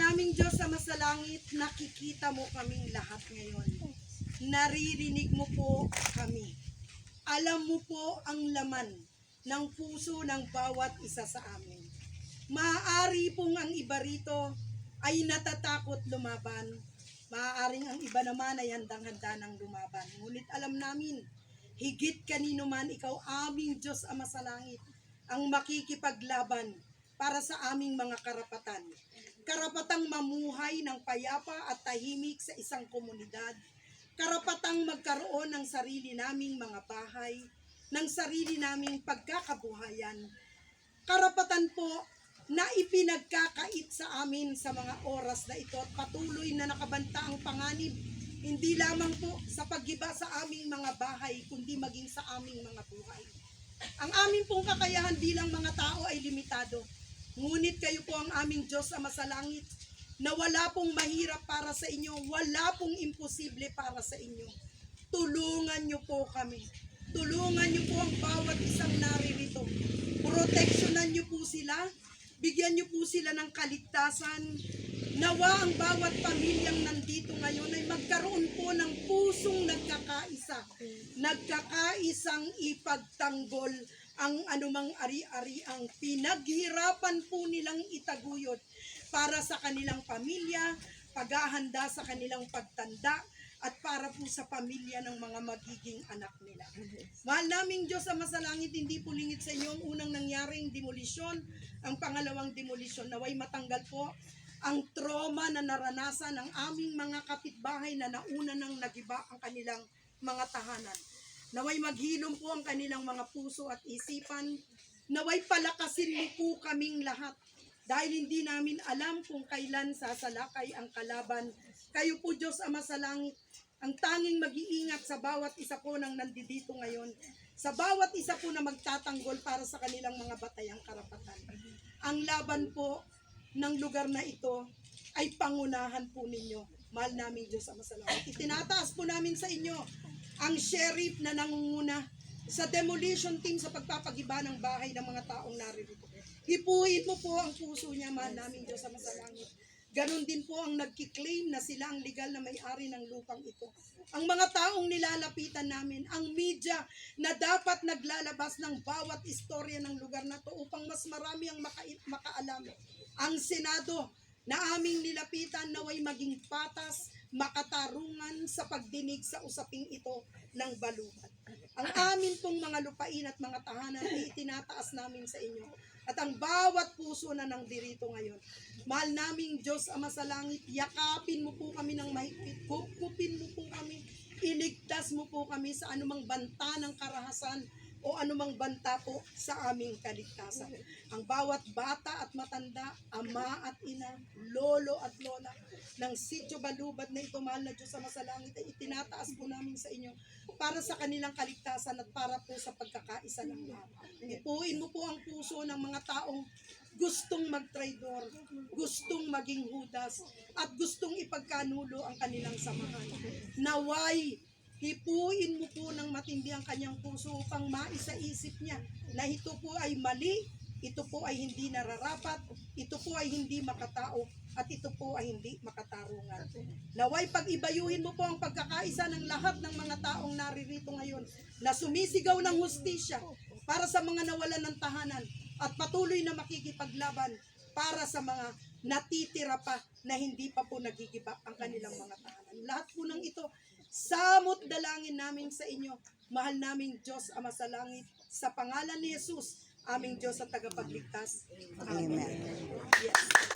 naming Diyos sa masalangit, nakikita mo kaming lahat ngayon. Naririnig mo po kami. Alam mo po ang laman ng puso ng bawat isa sa amin. Maaari pong ang iba rito ay natatakot lumaban. Maaaring ang iba naman ay handang-handa ng lumaban. Ngunit alam namin, higit kanino man ikaw aming Diyos Ama sa langit, ang makikipaglaban para sa aming mga karapatan. Karapatang mamuhay ng payapa at tahimik sa isang komunidad. Karapatang magkaroon ng sarili naming mga bahay, ng sarili naming pagkakabuhayan. Karapatan po na ipinagkakait sa amin sa mga oras na ito at patuloy na nakabanta ang panganib, hindi lamang po sa paggiba sa aming mga bahay, kundi maging sa aming mga buhay. Ang aming pong kakayahan bilang mga tao ay limitado. Ngunit kayo po ang aming Diyos Ama sa langit, na wala pong mahirap para sa inyo, wala pong imposible para sa inyo. Tulungan niyo po kami. Tulungan niyo po ang bawat isang naririto. Proteksyonan niyo po sila. Bigyan niyo po sila ng kaligtasan. Nawa ang bawat pamilyang nandito ngayon ay magkaroon po ng pusong nagkakaisa. Nagkakaisang ipagtanggol ang anumang ari-ari ang pinaghirapan po nilang itaguyod para sa kanilang pamilya, paghahanda sa kanilang pagtanda, at para po sa pamilya ng mga magiging anak nila. Mahal naming Diyos sa masalangit, hindi po lingid sa inyo ang unang nangyaring demolisyon, ang pangalawang demolisyon. Naway matanggal po ang trauma na naranasan ng aming mga kapitbahay na nauna nang nagiba ang kanilang mga tahanan. Naway maghilom po ang kanilang mga puso at isipan. Naway palakasin mo po kaming lahat. Dahil hindi namin alam kung kailan sasalakay ang kalaban. Kayo po Diyos Ama sa langit, ang tanging mag-iingat sa bawat isa po nang nandito ngayon. Sa bawat isa po na magtatanggol para sa kanilang mga batayang karapatan. Ang laban po ng lugar na ito ay pangunahan po ninyo. Mahal namin Diyos Ama sa langit. Itinataas po namin sa inyo ang sheriff na nangunguna sa demolition team sa pagpapagiba ng bahay ng mga taong naririto. Hipuin mo po ang puso niya, mahal namin Diyos Ama sa langit. Ganon din po ang nagkiklaim na sila ang legal na may-ari ng lupang ito. Ang mga taong nilalapitan namin, ang media na dapat naglalabas ng bawat istorya ng lugar na to upang mas marami ang makaalam. Ang Senado na aming nilapitan naway maging patas, makatarungan sa pagdinig sa usaping ito ng balukat. Ang amin pong mga lupain at mga tahanan ay itinataas namin sa inyo. At ang bawat puso na nandirito ngayon, mahal naming Diyos Ama sa langit, yakapin mo po kami ng mahigpit, kupkupin mo po kami, iligtas mo po kami sa anumang banta ng karahasan o anumang banta po sa aming kaligtasan. Ang bawat bata at matanda, ama at ina, lolo at lola ng Sitio Balubad na ito, mahal na Diyos Ama sa langit, ay itinataas po namin sa inyo para sa kanilang kaligtasan at para po sa pagkakaisa ng lahat. Ipuin mo po ang puso ng mga taong gustong magtraidor, gustong maging hudas, at gustong ipagkanulo ang kanilang samahan. Naway, hipuin mo po ng matindi ang kanyang puso upang maisa-isip niya na ito po ay mali, ito po ay hindi nararapat, ito po ay hindi makatao, at ito po ay hindi makatarungan. Naway pag-ibayuhin mo po ang pagkakaisa ng lahat ng mga taong naririto ngayon na sumisigaw ng hustisya para sa mga nawalan ng tahanan at patuloy na makikipaglaban para sa mga natitira pa na hindi pa po nagigiba ang kanilang mga tahanan. Lahat po ng ito, samot dalangin namin sa inyo, mahal naming Diyos Ama sa langit, sa pangalan ni Jesus, aming Diyos at tagapagligtas. Amen. Yes.